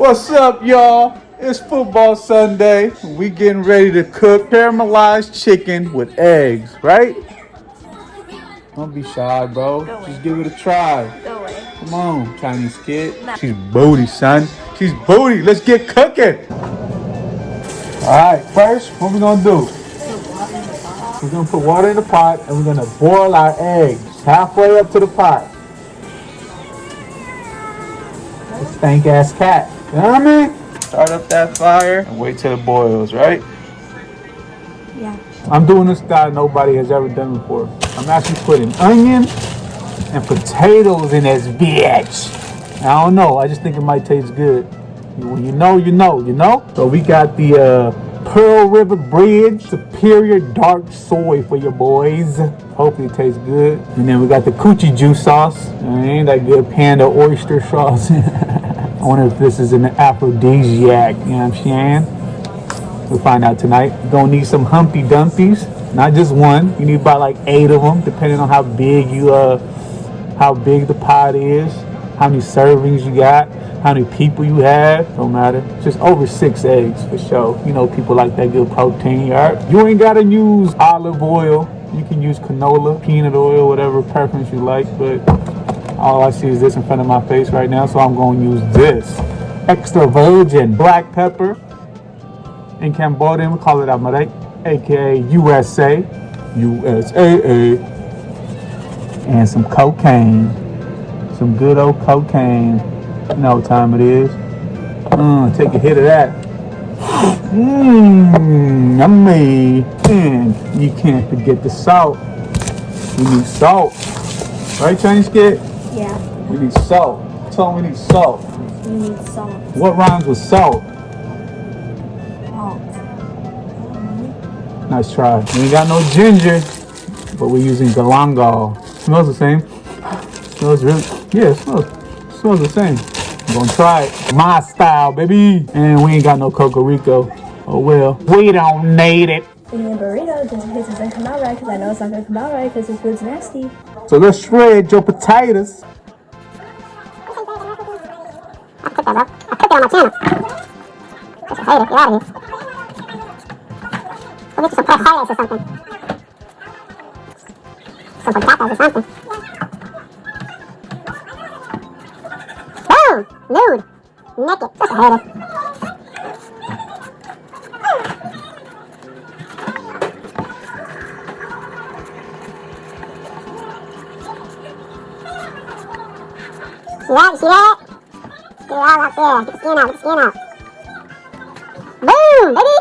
What's up, y'all? It's football Sunday. We getting ready to cook caramelized chicken with eggs, right? Don't be shy, bro. Just give it a try. Go away. Come on, Chinese kid. No. She's booty, son. She's booty. Let's get cooking. All right, first, what we gonna do? We're gonna put water in the pot and we're gonna boil our eggs halfway up to the pot. Stank ass cat. You know what I mean? Start up that fire and wait till it boils, right? Yeah. I'm doing this style nobody has ever done before. I'm actually putting onion and potatoes in this bitch. I don't know. I just think it might taste good. When you know, you know, you know? So we got the Pearl River Bridge Superior Dark Soy for your boys. Hopefully it tastes good. And then we got the coochie juice sauce. Ain't that good panda oyster sauce. I wonder if this is an aphrodisiac, you know what I'm saying? We'll find out tonight. You're gonna need some Humpty Dumpties. Not just one. You need about like 8 of them, depending on how big the pot is, how many servings you got, how many people you have. Don't matter. Just over 6 eggs for sure. You know, people like that good protein. Right? You ain't gotta use olive oil. You can use canola, peanut oil, whatever preference you like, but all I see is this in front of my face right now, so I'm going to use this. Extra virgin black pepper. In Cambodian, we call it amaret, aka USA. USAA. And some cocaine. Some good old cocaine. You know what time it is. Take a hit of that. Yummy. And you can't forget the salt. We need salt. Right, Chinese kid? Yeah. We need salt. Tell them we need salt. We need salt. What rhymes with salt? Salt. Nice try. We ain't got no ginger, but we're using galangal. Smells the same. Smells really, yeah, it smells the same. I'm gonna try it. My style, baby. And we ain't got no Cocorico. Oh well. We don't need it. Eating a burrito just in case it doesn't come out right, because I know it's not gonna come out right because this food's nasty. So let's shred your potatoes. I cooked that, bro. I cooked it on my channel. Just a hater. Get out of here. Go get you some frijoles or something. Some patatas or something. Boom! Nude. Naked. Just a hater. See that? You see that? Get it all out there. Get the skin out. Get the skin out. Boom, baby.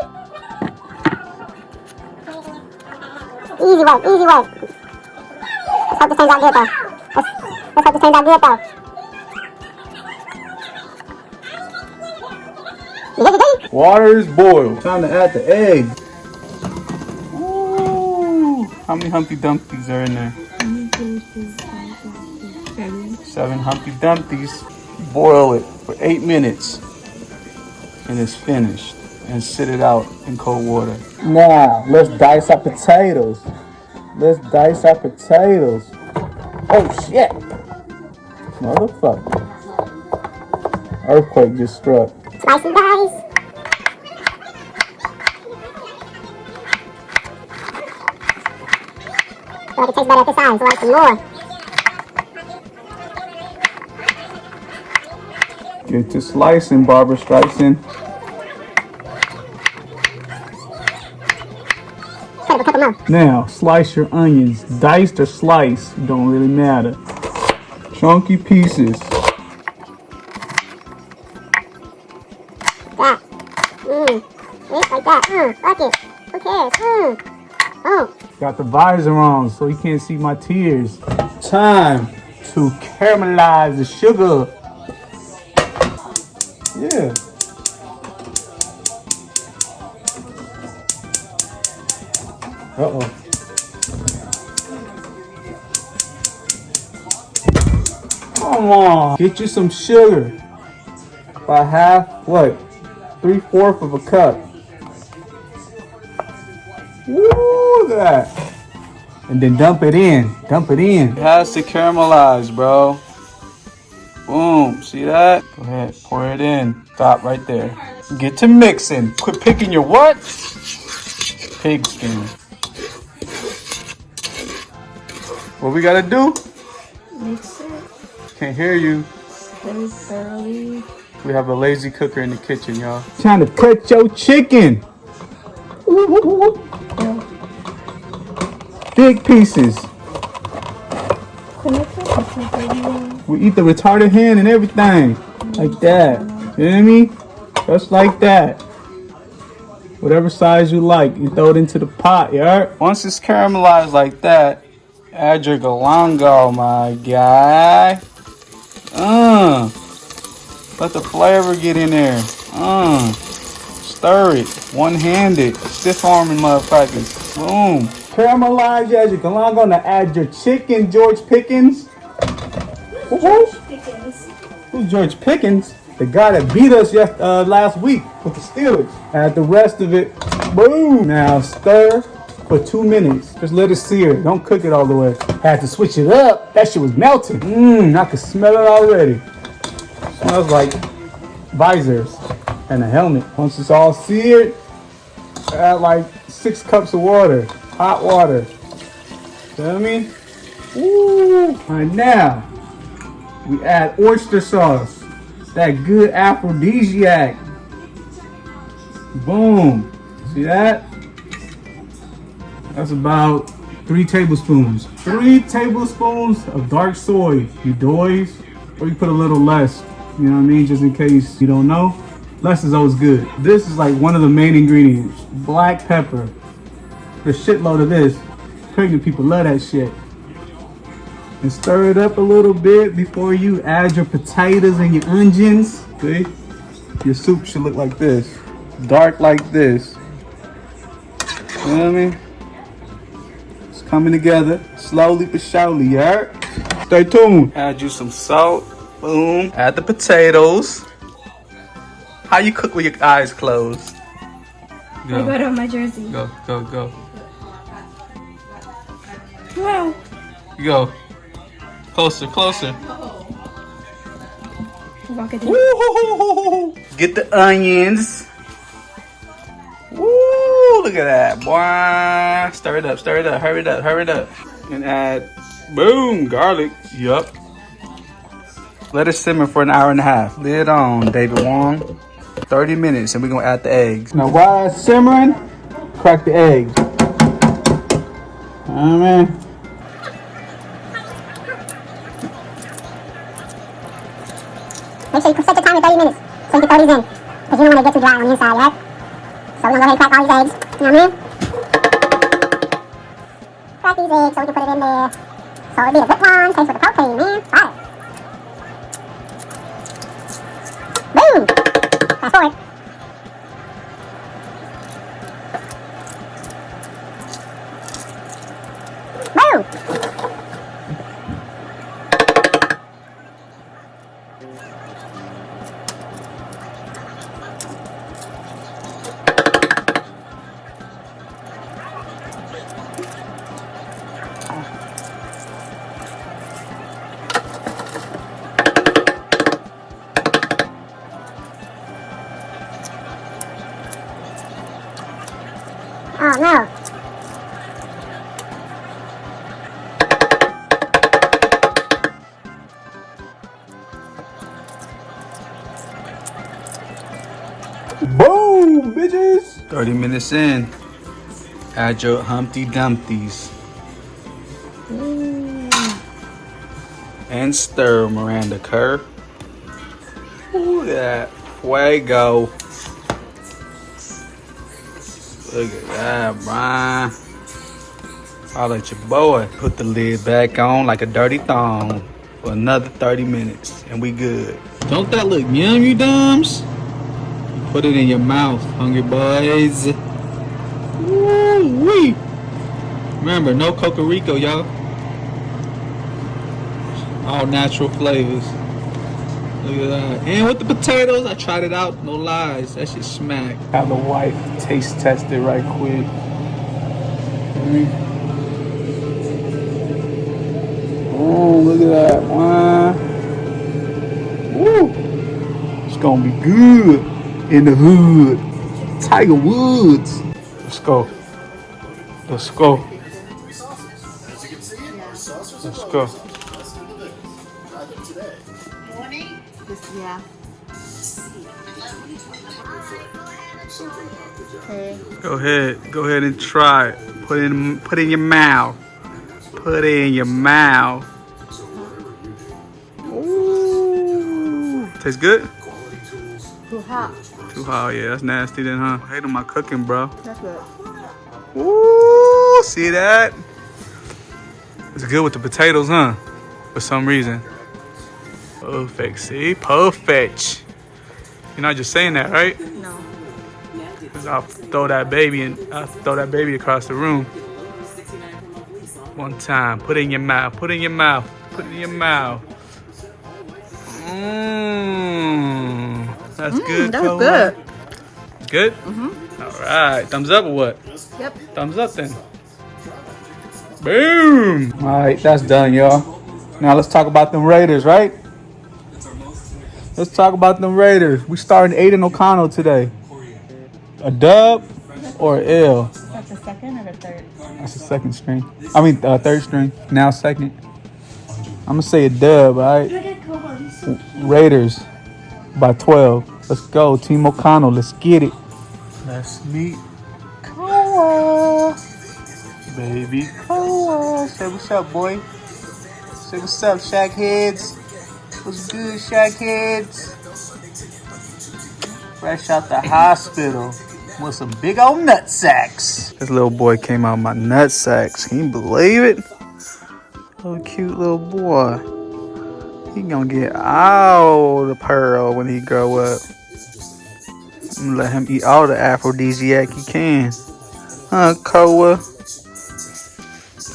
Easy work. Easy work. Let's hope this turns out good, though. Let's hope this turns out good, though. You good? Water is boiled. Time to add the egg. Ooh. How many Humpty Dumpties are in there? 7 Humpty Dumpties. Boil it for 8 minutes. And it's finished. And sit it out in cold water. Now, let's dice our potatoes. Let's dice our potatoes. Oh, shit. Motherfucker. Earthquake just struck. Slice and dice. I feel like it tastes better at this size, so I like some more. Get to slicing, Barbara Streisand. Cut a couple more. Now, slice your onions. Diced or sliced, don't really matter. Chunky pieces. That. Like that. Fuck it. Who cares? Oh. Got the visor on so you can't see my tears. Time to caramelize the sugar. Yeah. Uh-oh. Come on. Get you some sugar. By half, what? 3/4 of a cup. Woo, look at that. And then dump it in. Dump it in. It has to caramelize, bro. Boom. See that? Go ahead. Pour it in. Stop right there. Get to mixing. Quit picking your what? Pigskin. What we gotta do? Mix it Can't hear you. very thoroughly. We have a lazy cooker in the kitchen, y'all. Trying to cut your chicken. Big pieces. We eat the retarded hand and everything. Like that. You know what I mean? Just like that. Whatever size you like, you throw it into the pot, yeah? Once it's caramelized like that, add your galango, my guy. Let the flavor get in there. Stir it. One-handed. Stiff-arming motherfuckers. Boom. Caramelize your galango. Now add your chicken, George Pickens. Who's George Pickens? The guy that beat us last week with the Steelers. Add the rest of it. Boom. Now stir for 2 minutes. Just let it sear. Don't cook it all the way. Had to switch it up. That shit was melting. I can smell it already. Smells like visors and a helmet. Once it's all seared, add like 6 cups of water. Hot water. Feel me? Ooh. Right now, we add oyster sauce. That good aphrodisiac. Boom. See that? That's about 3 tablespoons. 3 tablespoons of dark soy, you doys. Or you put a little less, you know what I mean? Just in case you don't know. Less is always good. This is like one of the main ingredients. Black pepper. A shitload of this. Pregnant people love that shit. And stir it up a little bit before you add your potatoes and your onions. See? Your soup should look like this. Dark like this. You know what I mean? It's coming together slowly but surely, you heard? Stay tuned. Add you some salt. Boom. Add the potatoes. How you cook with your eyes closed? Go. I got on my jersey. Go, go, go. Wow. Go. Closer, closer. Walk it Woo-hoo-hoo-hoo-hoo. Get the onions. Woo, look at that, boy. Stir it up, hurry it up, hurry it up. And add, boom, garlic. Yup. Let it simmer for an hour and a half. Lid on, David Wong. 30 minutes, and we're gonna add the eggs. Now while it's simmering, crack the eggs. Man. Make sure you set the timer 30 minutes so you can throw these in. Because you don't want to get too dry on the inside, right? So we're going to go ahead and crack all these eggs. You know what I mean? Crack these eggs so we can put it in there. So it'll be a good one. Taste with the propane, man. Fire. Boom! Fast forward. Boom! Oh no. Boom, bitches. 30 minutes in. Add your Humpty Dumpties. And stir, Miranda Kerr. Ooh, that fuego. Look at that, Brian. I'll let your boy put the lid back on like a dirty thong for another 30 minutes, and we good. Don't that look yum, you dumbs? Put it in your mouth, hungry boys. Woo-wee. Remember, no Cocorico, y'all. All natural flavors. Look at that. And with the potatoes, I tried it out. No lies. That shit smack. Have the wife taste test it right quick. Oh, look at that. Wow. Woo. It's gonna be good in the hood. Tiger Woods. Let's go. Let's go. Let's go. Yeah. Okay. Go ahead and try it. Put it in your mouth. Put it in your mouth. Ooh. Tastes good? Too hot. Too hot, yeah, that's nasty then, huh? I hate on my cooking, bro. That's good. Ooh, see that? It's good with the potatoes, huh? For some reason. Perfect, see? Perfect. You're not just saying that, right? No. I'll throw that baby across the room. One time. Put it in your mouth. Put it in your mouth. Put it in your mouth. Mmm. That's good. That's good. Good? Mm-hmm. All right. Thumbs up or what? Yep. Thumbs up then. Boom. All right. That's done, y'all. Now let's talk about them Raiders, right? Let's talk about them Raiders. We starting Aiden O'Connell today. A dub or an L? That's the second or the third? That's the second string. I mean, third string. Now second. I'm going to say a dub, all right? Raiders by 12. Let's go. Team O'Connell. Let's get it. Let's meet Koa. Baby Koa. Say what's up, boy. Say what's up, Shaq Heads. What's good, Shaq Heads? Fresh out the hospital with some big old nut sacks. This little boy came out of my nut sacks. Can you believe it? Little cute little boy. He gonna get all the pearl when he grow up. I'm gonna let him eat all the aphrodisiac he can. Huh, Koa?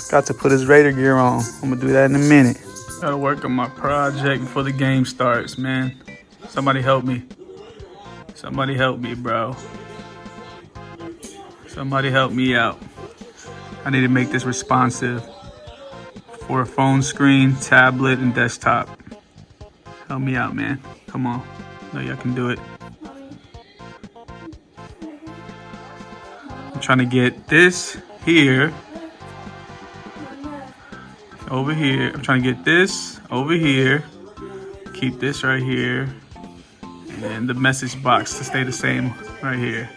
Got to put his Raider gear on. I'm gonna do that in a minute. Gotta work on my project before the game starts, man. Somebody help me. Somebody help me, bro. Somebody help me out. I need to make this responsive for a phone screen, tablet, and desktop. Help me out, man. Come on. I know y'all can do it. I'm trying to get this here. Over here. I'm trying to get this over here. Keep this right here. And the message box to stay the same right here.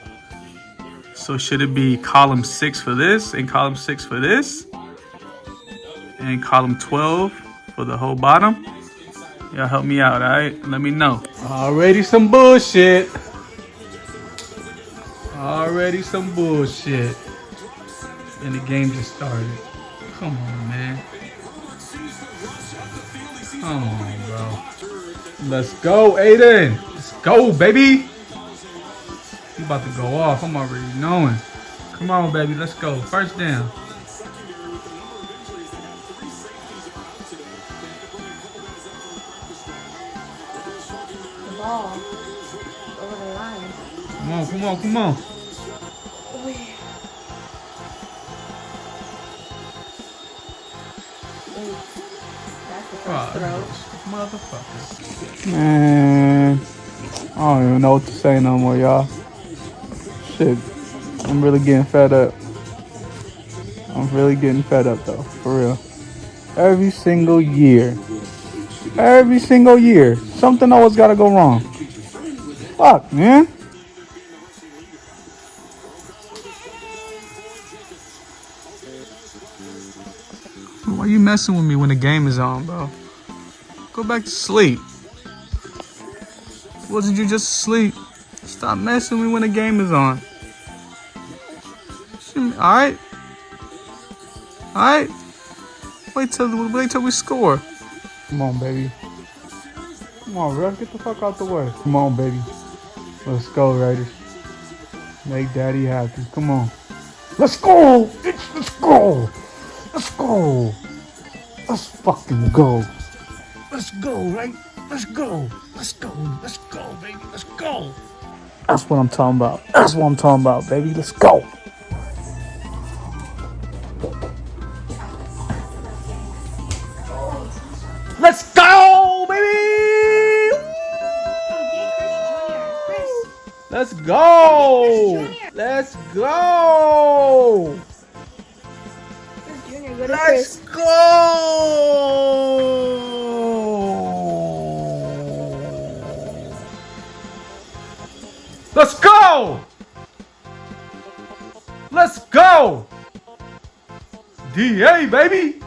So should it be column 6 for this and column 6 for this and column 12 for the whole bottom? Y'all help me out, all right? Let me know. Already some bullshit. Already some bullshit. And the game just started. Come on, man. Come on, bro. Let's go, Aiden. Let's go, baby. He about to go off. I'm already knowing. Come on, baby. Let's go. First down. The ball over the line. Come on, come on, come on. That's the first throw. Motherfucker. Man, I don't even know what to say no more, y'all. Shit, I'm really getting fed up. I'm really getting fed up, though, for real. Every single year, something always gotta go wrong. Fuck, man. Why you messing with me when the game is on, bro? Go back to sleep. Wasn't you just asleep? Stop messing with me when the game is on. Alright? Alright? Wait till we score. Come on, baby. Come on, ref. Get the fuck out the way. Come on, baby. Let's go, Raiders. Make daddy happy. Come on. Let's go! Let's go! Let's go! Let's fucking go! Let's go, right? Let's go. Let's go. Let's go, baby. Let's go. That's what I'm talking about. That's what I'm talking about, baby. Let's go. Let's go, baby! Let's go. Let's go. Junior, go to Let's Chris. go. Let's go. Let's go. DA, baby.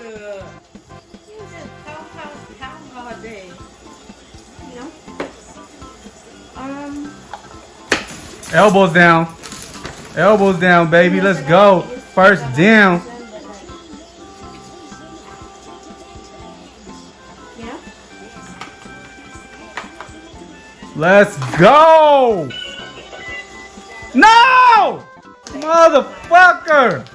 You just pound all day. You know? Elbows down. Elbows down, baby. Let's go. First down. Yeah? Let's go. No! Motherfucker.